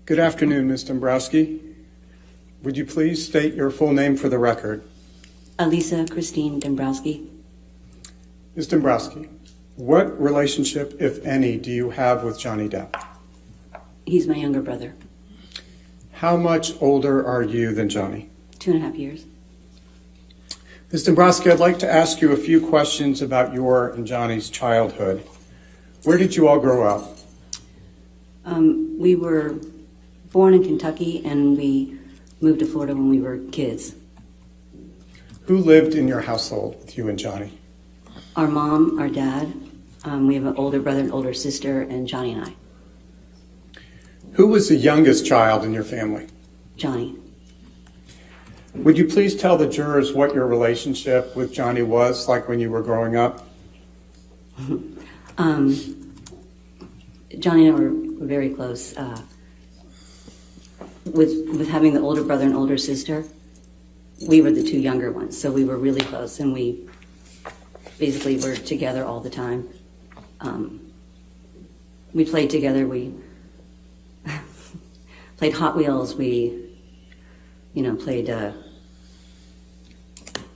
Good afternoon, Ms. Dombrowski. Would you please state your full name for the record? Elisa Christine Dombrowski. Ms. Dombrowski, what relationship, if any, do you have with Johnny Depp? He's my younger brother. How much older are you than Johnny? 2.5 years. Ms. Dombrowski, I'd like to ask you a few questions about your and Johnny's childhood. Where did you all grow up? We were born in Kentucky and we moved to Florida when we were kids. Who lived in your household with you and Johnny? Our mom, our dad, we have an older brother and older sister, and Johnny and I. Who was the youngest child in your family? Johnny. Would you please tell the jurors what your relationship with Johnny was like when you were growing up? Johnny and I were very close. With having the older brother and older sister, we were the two younger ones, so we were really close, and we basically were together all the time. We played together. We played Hot Wheels. We, played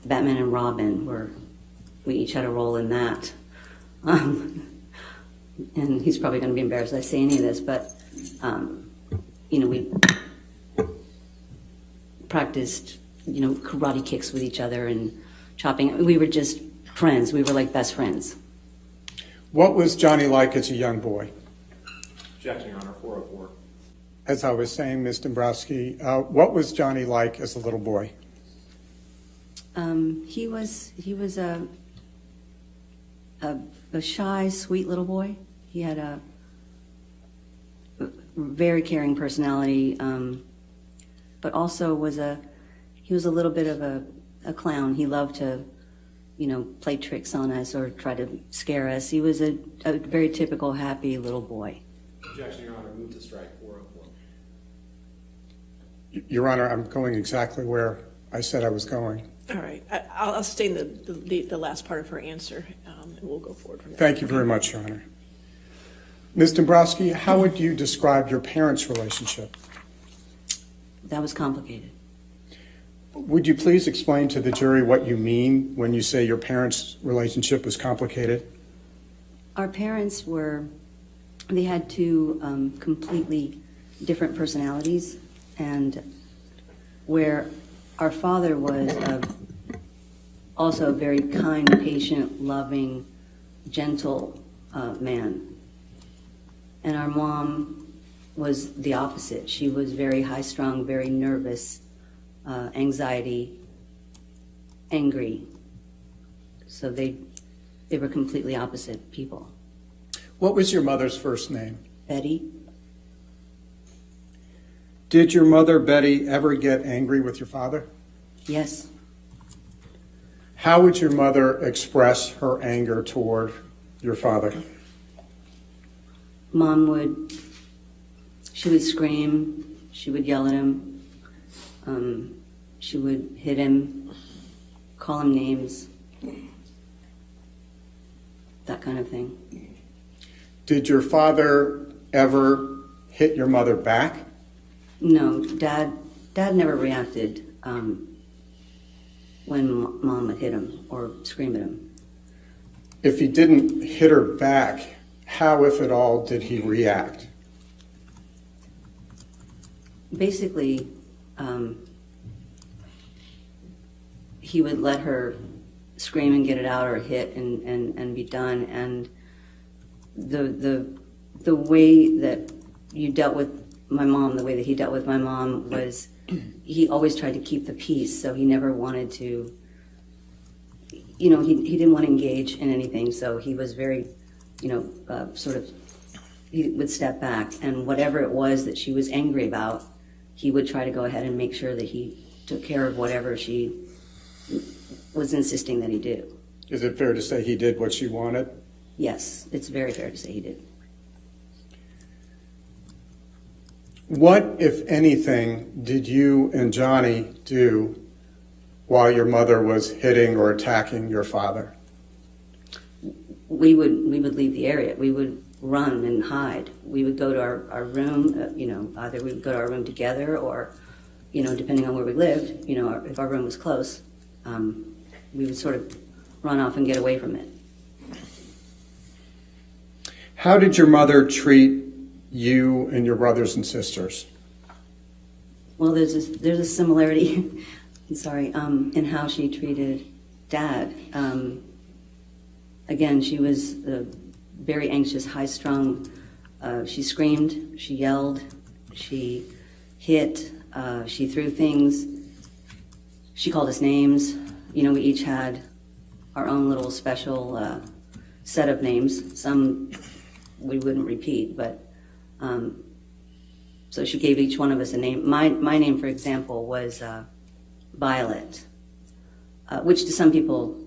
Batman and Robin, where we each had a role in that. And he's probably going to be embarrassed that I say any of this, but we practiced, karate kicks with each other and chopping. We were just friends. We were like best friends. What was Johnny like as a young boy? Objection, Your Honor, 404. As I was saying, Ms. Dombrowski, what was Johnny like as a little boy? He was a shy, sweet little boy. He had a very caring personality, but also he was a little bit of a clown. He loved to, play tricks on us or try to scare us. He was a very typical, happy little boy. Objection, Your Honor, move to strike 404. Your Honor, I'm going exactly where I said I was going. All right. I'll stay in the last part of her answer, and we'll go forward from there. Thank you very much, Your Honor. Ms. Dombrowski, how would you describe your parents' relationship? That was complicated. Would you please explain to the jury what you mean when you say your parents' relationship was complicated? Our parents they had two completely different personalities, and where our father was also a very kind, patient, loving, gentle man. And our mom was the opposite. She was very high-strung, very nervous, anxiety, angry. So they were completely opposite people. What was your mother's first name? Betty? Did your mother, Betty, ever get angry with your father? Yes. How would your mother express her anger toward your father? She would scream, she would yell at him, she would hit him, call him names, that kind of thing. Did your father ever hit your mother back? No, Dad never reacted when Mom would hit him or scream at him. If he didn't hit her back, how, if at all, did he react? Basically, he would let her scream and get it out or hit and be done. And the way that you dealt with my mom, the way that he dealt with my mom was he always tried to keep the peace. So he never wanted to, he didn't want to engage in anything. So he was very, he would step back, and whatever it was that she was angry about, he would try to go ahead and make sure that he took care of whatever she was insisting that he do. Is it fair to say he did what she wanted? Yes, it's very fair to say he did. What, if anything, did you and Johnny do while your mother was hitting or attacking your father? We would leave the area. We would run and hide. We would go to our room, either we would go to our room together or, depending on where we lived, if our room was close, we would sort of run off and get away from it. How did your mother treat you and your brothers and sisters? Well, there's a similarity, in how she treated Dad. Again, she was very anxious, high-strung. She screamed, she yelled, she hit, she threw things. She called us names. We each had our own little special set of names. Some we wouldn't repeat, but so she gave each one of us a name. My name, for example, was Violet, which to some people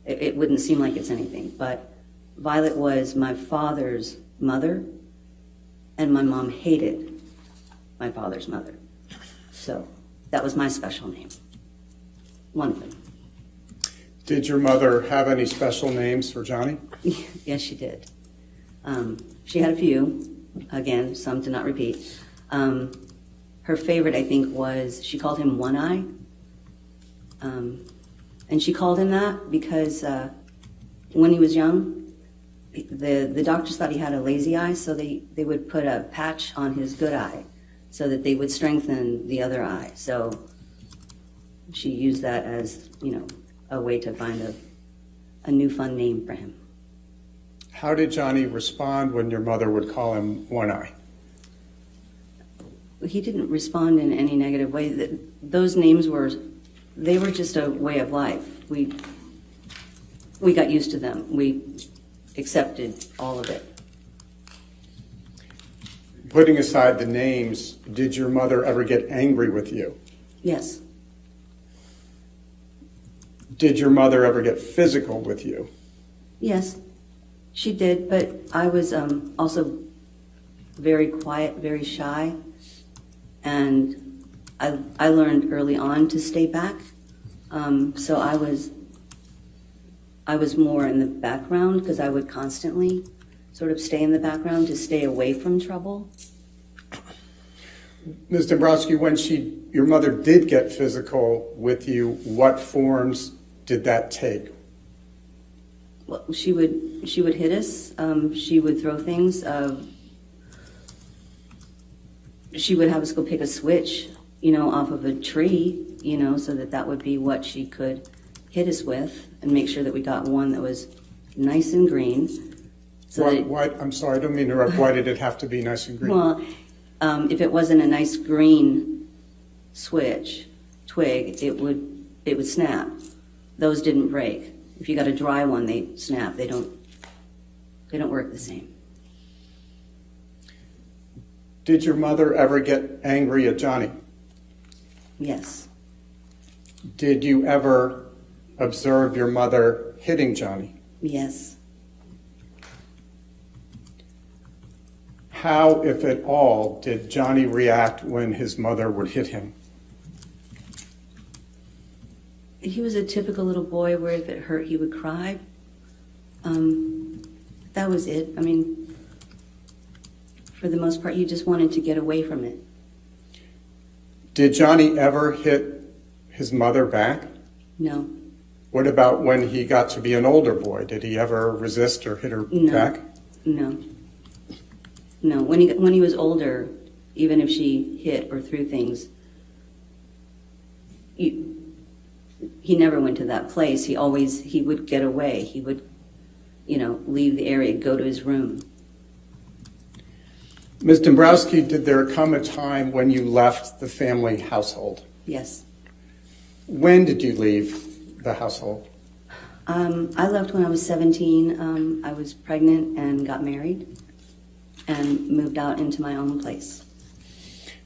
it wouldn't seem like it's anything, but Violet was my father's mother, and my mom hated my father's mother. So that was my special name. One of them. Did your mother have any special names for Johnny? Yes, she did. She had a few. Again, some to not repeat. Her favorite, I think, was she called him One Eye. And she called him that because when he was young, the doctors thought he had a lazy eye, so they would put a patch on his good eye so that they would strengthen the other eye. So she used that as, a way to find a new fun name for him. How did Johnny respond when your mother would call him One Eye? He didn't respond in any negative way. Those names were just a way of life. We got used to them. We accepted all of it. Putting aside the names, did your mother ever get angry with you? Yes. Did your mother ever get physical with you? Yes, she did, but I was also very quiet, very shy, and I learned early on to stay back. So I was more in the background because I would constantly sort of stay in the background to stay away from trouble. Ms. Dombrowski, when your mother did get physical with you, what forms did that take? Well, she would hit us. She would throw things. She would have us go pick a switch, off of a tree, so that would be what she could hit us with, and make sure that we got one that was nice and green. So I'm sorry, I don't mean to interrupt. Why did it have to be nice and green? Well, if it wasn't a nice green twig, it would snap. Those didn't break. If you got a dry one, they snap. They don't work the same. Did your mother ever get angry at Johnny? Yes. Did you ever observe your mother hitting Johnny? Yes. How, if at all, did Johnny react when his mother would hit him? He was a typical little boy where if it hurt, he would cry. That was it. I mean, for the most part, you just wanted to get away from it. Did Johnny ever hit his mother back? No. What about when he got to be an older boy? Did he ever resist or hit her back? No. No. When he was older, even if she hit or threw things, he never went to that place. He would get away. He would, leave the area, go to his room. Ms. Dombrowski, did there come a time when you left the family household? Yes. When did you leave the household? I left when I was 17. I was pregnant and got married and moved out into my own place.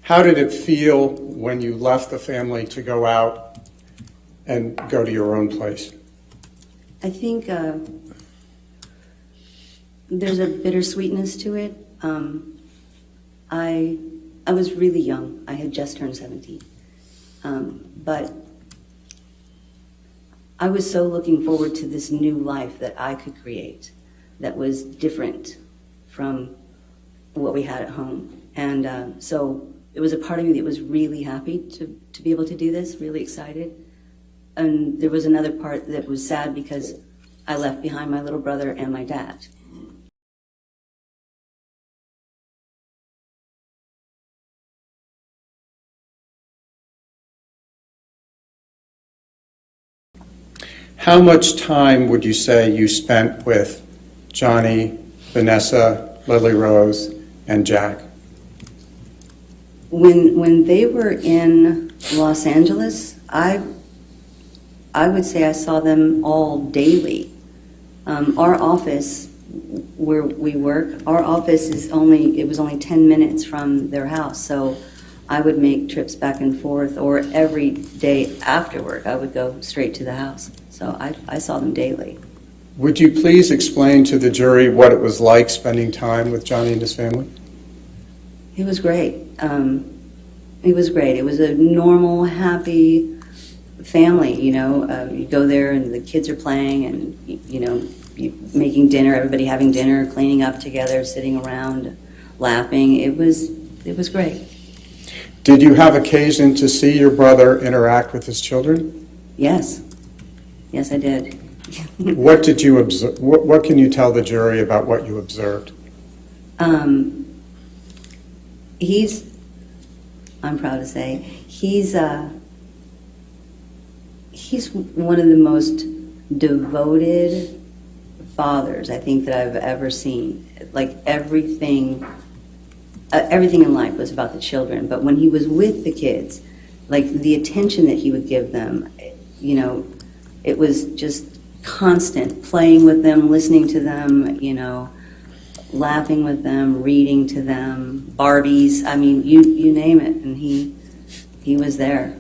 How did it feel when you left the family to go out and go to your own place? I think there's a bittersweetness to it. I was really young. I had just turned 17. But I was so looking forward to this new life that I could create that was different from what we had at home. And so it was a part of me that was really happy to be able to do this, really excited. And there was another part that was sad because I left behind my little brother and my dad. How much time would you say you spent with Johnny, Vanessa, Lily Rose, and Jack? When they were in Los Angeles, I would say I saw them all daily. Our office, where we work, our office was only 10 minutes from their house, so I would make trips back and forth, or every day after work, I would go straight to the house. So I saw them daily. Would you please explain to the jury what it was like spending time with Johnny and his family? It was great. It was great. It was a normal, happy family, you know. You go there and the kids are playing and, you know, making dinner, everybody having dinner, cleaning up together, sitting around, laughing. It was great. Did you have occasion to see your brother interact with his children? Yes. Yes, I did. What did you observe? What can you tell the jury about what you observed? I'm proud to say, he's one of the most devoted fathers I think that I've ever seen. Like everything in life was about the children, but when he was with the kids, like the attention that he would give them, you know, it was just constant, playing with them, listening to them, you know, laughing with them, reading to them, Barbies, I mean, you name it, and he was there.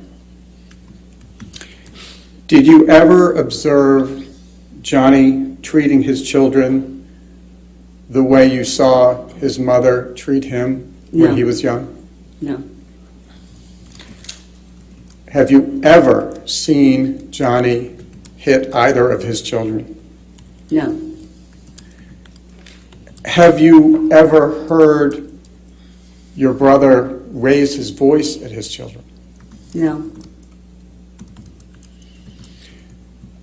Did you ever observe Johnny treating his children the way you saw his mother treat him when No. he was young? No. Have you ever seen Johnny hit either of his children? No. Have you ever heard your brother raise his voice at his children? No.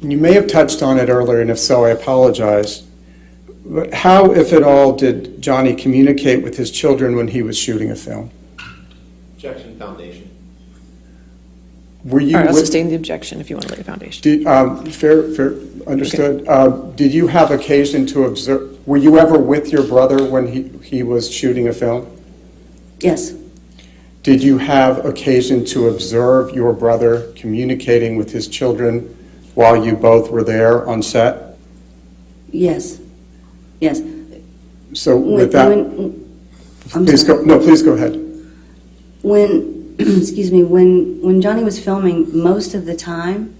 You may have touched on it earlier, and if so, I apologize. But how, if at all, did Johnny communicate with his children when he was shooting a film? Objection, foundation. Were you All right, I'll with- sustain the objection if you want to lay a foundation. fair, understood. Did you have occasion to observe? Were you ever with your brother when he was shooting a film? Yes. Did you have occasion to observe your brother communicating with his children while you both were there on set? Yes. Yes. So with that, I'm please sorry. go. No, please go ahead. Excuse me, when Johnny was filming, most of the time,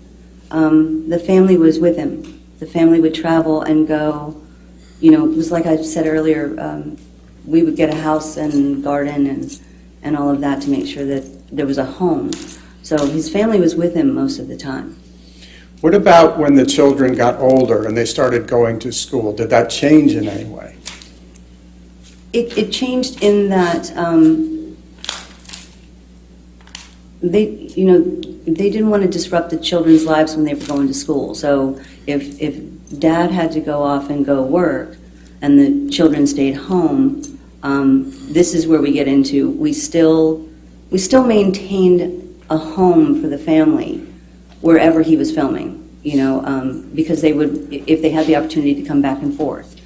the family was with him. The family would travel and go, you know, it was like I said earlier, we would get a house and garden and all of that to make sure that there was a home. So his family was with him most of the time. What about when the children got older and they started going to school? Did that change in any way? It changed in that they didn't want to disrupt the children's lives when they were going to school. So if Dad had to go off and go work and the children stayed home, this is where we get into, we still maintained a home for the family wherever he was filming, you know, because they would, if they had the opportunity to come back and forth.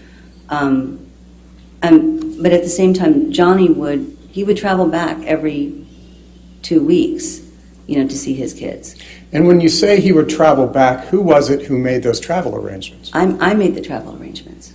But at the same time, Johnny would travel back every 2 weeks, you know, to see his kids. And when you say he would travel back, who was it who made those travel arrangements? I made the travel arrangements.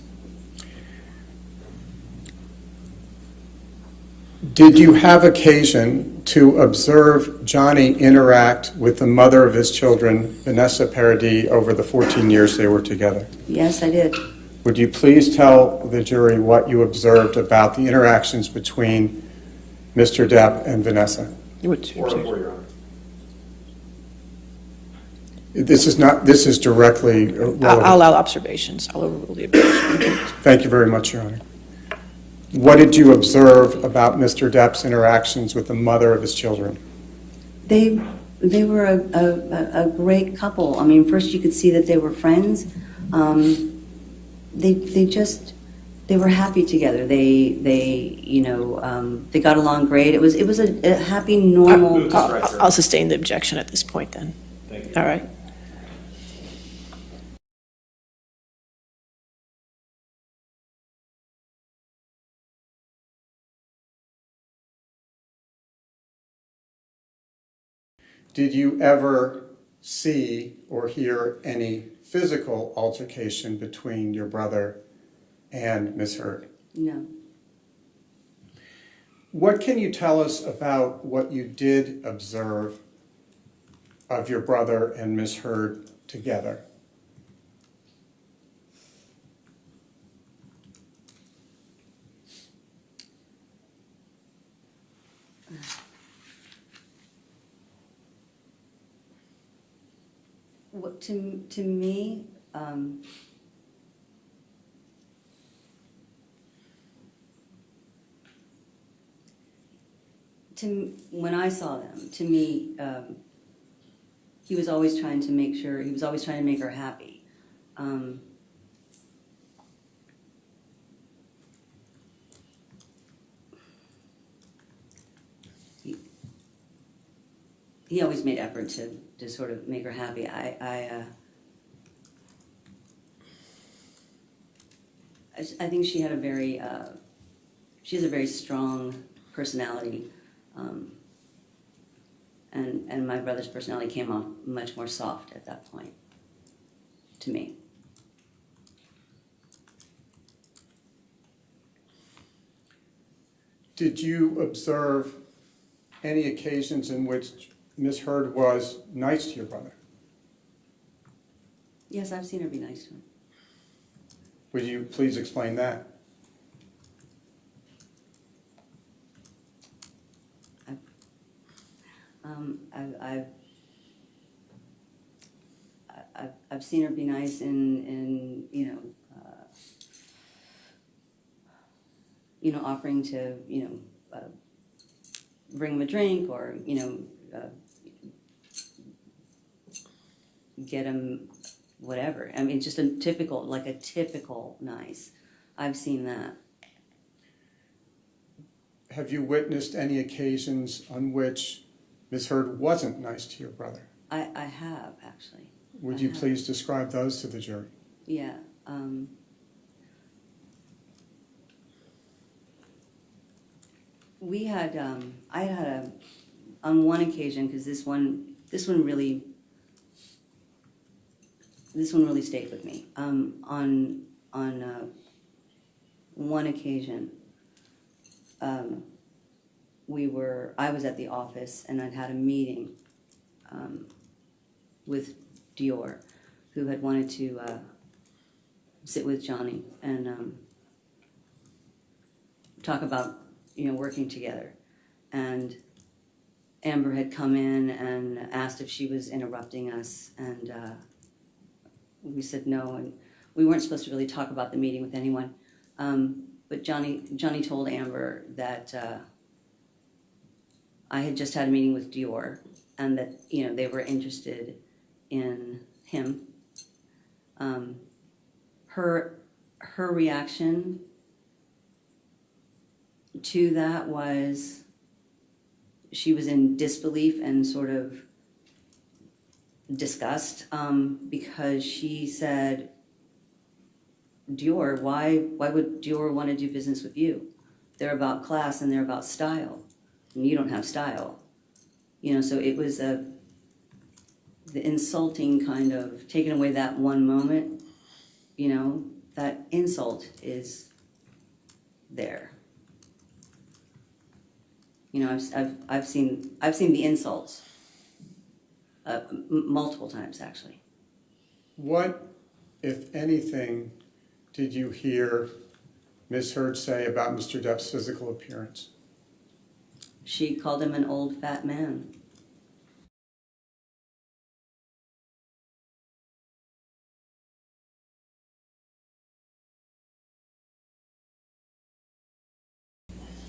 Did you have occasion to observe Johnny interact with the mother of his children, Vanessa Paradis, over the 14 years they were together? Yes, I did. Would you please tell the jury what you observed about the interactions between Mr. Depp and Vanessa? What's your 404, Your Honor. This is directly relevant. I'll allow observations. I'll overrule the objection. Thank you very much, Your Honor. What did you observe about Mr. Depp's interactions with the mother of his children? They were a great couple. I mean, first you could see that they were friends. They were happy together. They got along great. It was a happy, normal. Move to strike, Your I'll sustain the objection at this point then. Thank you. All right. Did you ever see or hear any physical altercation between your brother and Miss Heard? No. What can you tell us about what you did observe of your brother and Miss Heard together? What, to me, when I saw them, to me, he was always trying to make sure, he was always trying to make her happy. He always made effort to sort of make her happy. I think she has a very strong personality, and my brother's personality came off much more soft at that point, to me. Did you observe any occasions in which Miss Heard was nice to your brother? Yes, I've seen her be nice to him. Would you please explain that? I've seen her be nice in offering to bring him a drink, or get him whatever. I mean, just a typical nice. I've seen that. Have you witnessed any occasions on which Miss Heard wasn't nice to your brother? I have, actually. Would I you have. please describe those to the jury? Yeah. We had, I had on one occasion, because this one really stayed with me. On one occasion, I was at the office, and I'd had a meeting with Dior, who had wanted to sit with Johnny and talk about working together. And Amber had come in and asked if she was interrupting us, and we said no, and we weren't supposed to really talk about the meeting with anyone. But Johnny told Amber that I had just had a meeting with Dior, and that they were interested in him. Her reaction to that was, she was in disbelief and sort of disgust, because she said, Dior, why would Dior want to do business with you? They're about class and they're about style, and you don't have style. So it was the insulting kind of taking away that one moment, that insult is there. I've seen the insults multiple times, actually. What, if anything, did you hear Miss Heard say about Mr. Depp's physical appearance? She called him an old fat man.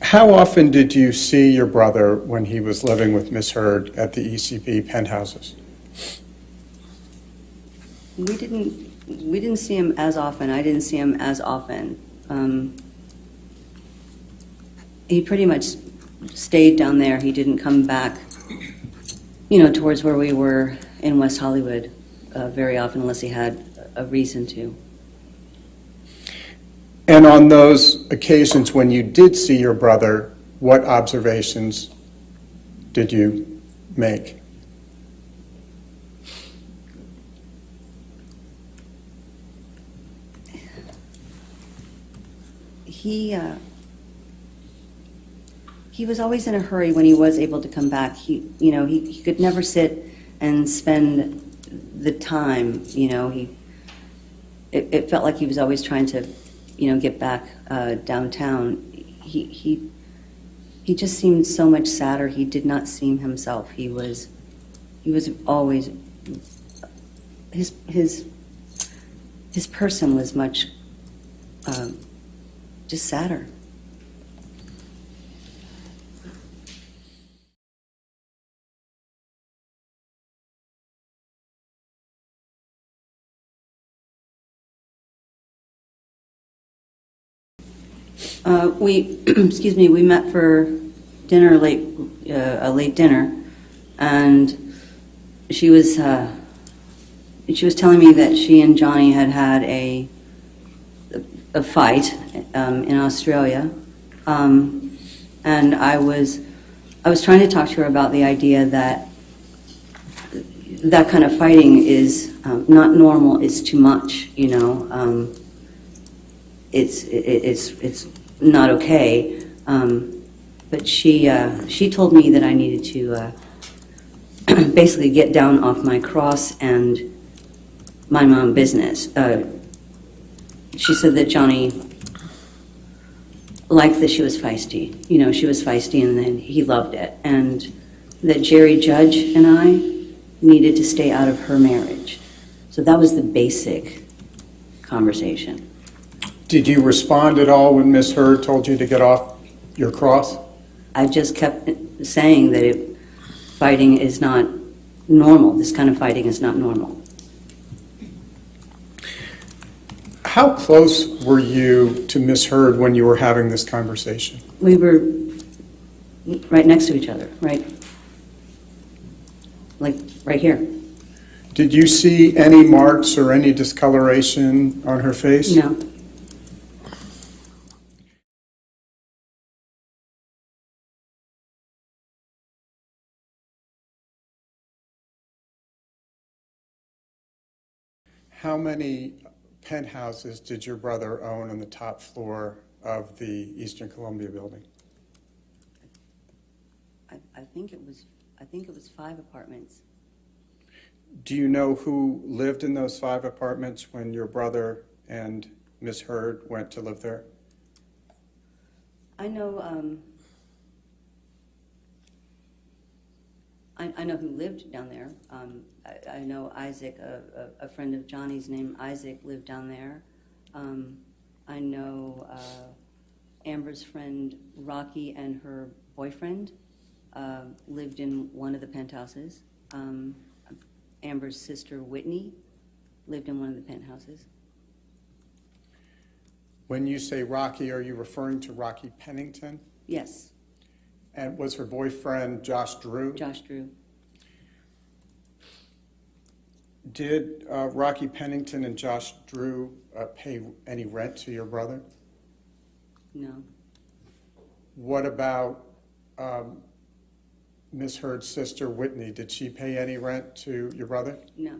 How often did you see your brother when he was living with Miss Heard at the ECB penthouses? We didn't see him as often. I didn't see him as often. He pretty much stayed down there. He didn't come back, towards where we were in West Hollywood very often unless he had a reason to. And on those occasions when you did see your brother, what observations did you make? He was always in a hurry when he was able to come back. He could never sit and spend the time. It felt like he was always trying to, get back downtown. He just seemed so much sadder. He did not seem himself. He was always his person was much just sadder. We met for dinner a late dinner, and she was telling me that she and Johnny had a fight in Australia, and I was trying to talk to her about the idea that kind of fighting is not normal. It's too much, It's not okay. But she told me that I needed to basically get down off my cross and mind my own business. She said that Johnny liked that she was feisty. She was feisty, and then he loved it. And that Jerry Judge and I needed to stay out of her marriage. So that was the basic conversation. Did you respond at all when Miss Heard told you to get off your cross? I just kept saying that fighting is not normal. This kind of fighting is not normal. How close were you to Miss Heard when you were having this conversation? We were right next to each other, right here. Did you see any marks or any discoloration on her face? No. How many penthouses did your brother own on the top floor of the Eastern Columbia building? I think it was 5 apartments. Do you know who lived in those 5 apartments when your brother and Miss Heard went to live there? I know. I know who lived down there. I know Isaac, a friend of Johnny's named Isaac, lived down there. I know Amber's friend Rocky and her boyfriend lived in one of the penthouses. Amber's sister Whitney lived in one of the penthouses. When you say Rocky, are you referring to Rocky Pennington? Yes. And was her boyfriend Josh Drew? Josh Drew. Did Rocky Pennington and Josh Drew pay any rent to your brother? No. What about Miss Heard's sister Whitney? Did she pay any rent to your brother? No.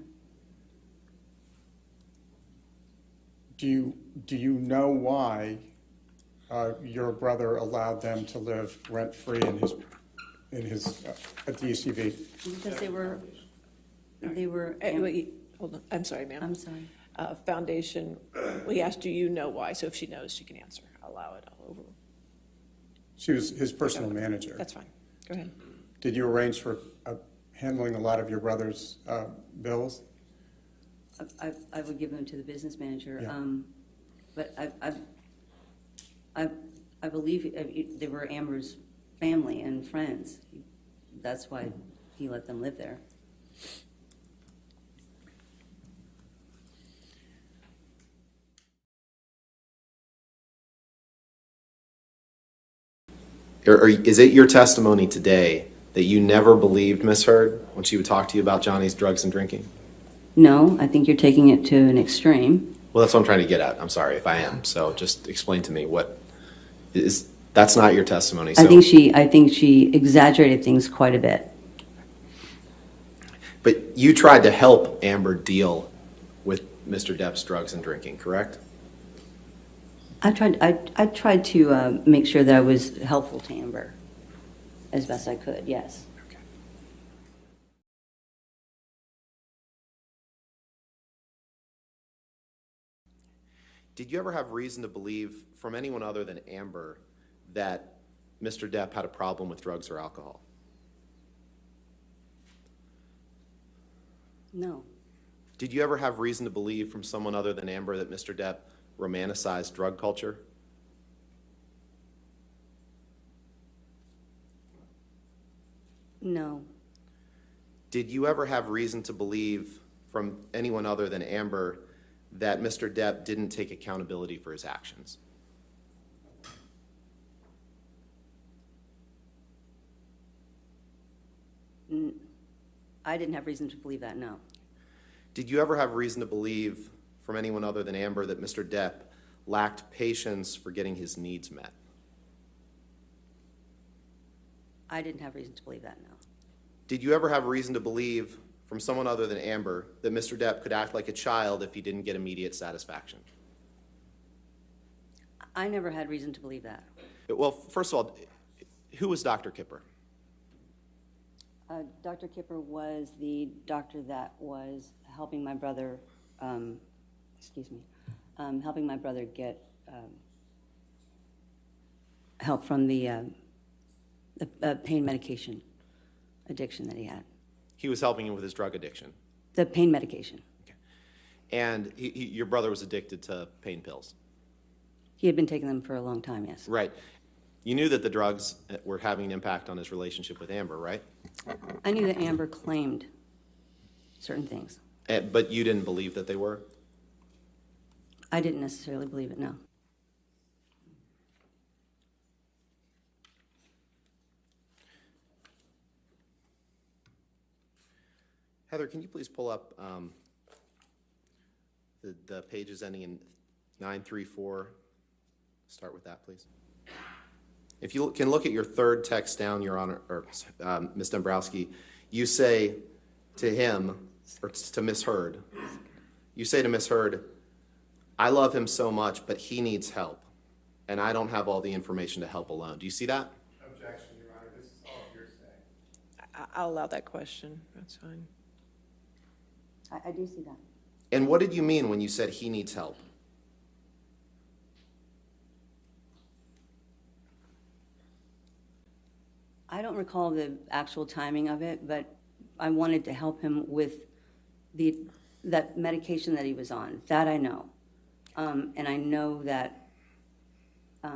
Do you know why your brother allowed them to live rent-free in his at the UCB? Because they were. Wait, hold on. I'm sorry, ma'am. I'm sorry. Foundation, we asked, do you know why? So if she knows, she can answer. I'll allow it. I'll over. She was his personal manager. That's fine. Go ahead. Did you arrange for handling a lot of your brother's bills? I would give them to the business manager. Yeah. But I believe they were Amber's family and friends. That's why he let them live there. Or is it your testimony today that you never believed Miss Heard when she would talk to you about Johnny's drugs and drinking? No, I think you're taking it to an extreme. Well, that's what I'm trying to get at. I'm sorry if I am. So just explain to me what is. That's not your testimony. So. I think she exaggerated things quite a bit. But you tried to help Amber deal with Mr. Depp's drugs and drinking, correct? I tried to make sure that I was helpful to Amber as best I could, yes. Okay. Did you ever have reason to believe from anyone other than Amber that Mr. Depp had a problem with drugs or alcohol? No. Did you ever have reason to believe from someone other than Amber that Mr. Depp romanticized drug culture? No. Did you ever have reason to believe from anyone other than Amber that Mr. Depp didn't take accountability for his actions? I didn't have reason to believe that, no. Did you ever have reason to believe from anyone other than Amber that Mr. Depp lacked patience for getting his needs met? I didn't have reason to believe that, no. Did you ever have reason to believe from someone other than Amber that Mr. Depp could act like a child if he didn't get immediate satisfaction? I never had reason to believe that. Well, first of all, who was Dr. Kipper? Dr. Kipper was the doctor that was helping my brother, helping my brother get help from the pain medication addiction that he had. He was helping him with his drug addiction. The pain medication. Okay. And your brother was addicted to pain pills. He had been taking them for a long time, yes. Right. You knew that the drugs were having an impact on his relationship with Amber, right? I knew that Amber claimed certain things. But you didn't believe that they were? I didn't necessarily believe it, no. Heather, can you please pull up the pages ending in 934? Start with that, please. If you can look at your third text down, Your Honor, or Ms. Dombrowski, you say to him, or to Ms. Heard, you say to Ms. Heard, I love him so much, but he needs help, and I don't have all the information to help alone. Do you see that? Objection, Your Honor. This is all hearsay. I'll allow that question. That's fine. I do see that. And what did you mean when you said he needs help? I don't recall the actual timing of it, but I wanted to help him with that medication that he was on. That I know. And I know that I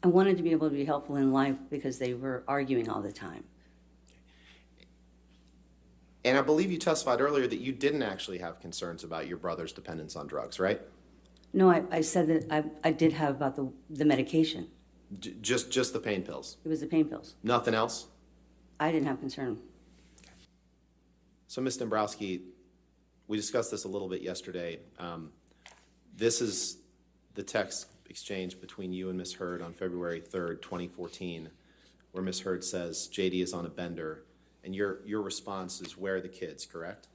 wanted to be able to be helpful in life because they were arguing all the time. And I believe you testified earlier that you didn't actually have concerns about your brother's dependence on drugs, right? No, I said that I did have about the medication. Just the pain pills? It was the pain pills. Nothing else? I didn't have concern. So, Ms. Dombrowski, we discussed this a little bit yesterday. This is the text exchange between you and Ms. Heard on February 3rd, 2014, where Ms. Heard says, JD is on a bender, and your response is, where are the kids, correct?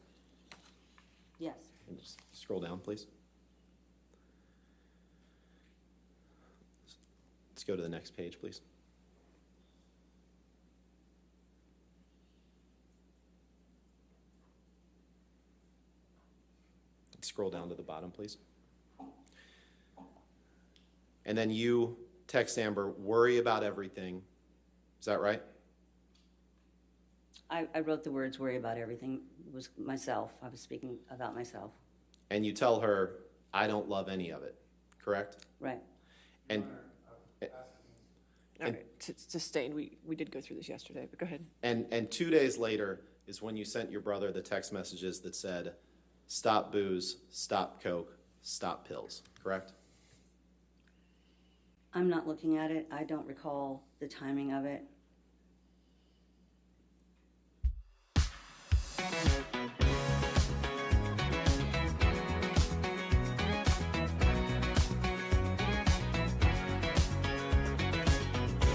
Yes. And just scroll down, please. Let's go to the next page, please. Scroll down to the bottom, please. And then you text Amber, worry about everything. Is that right? I wrote the words, worry about everything. It was myself. I was speaking about myself. And you tell her, I don't love any of it, correct? Right. And, All right, sustained, we did go through this yesterday, but go ahead. and 2 days later is when you sent your brother the text messages that said, stop booze, stop coke, stop pills, correct? I'm not looking at it. I don't recall the timing of it.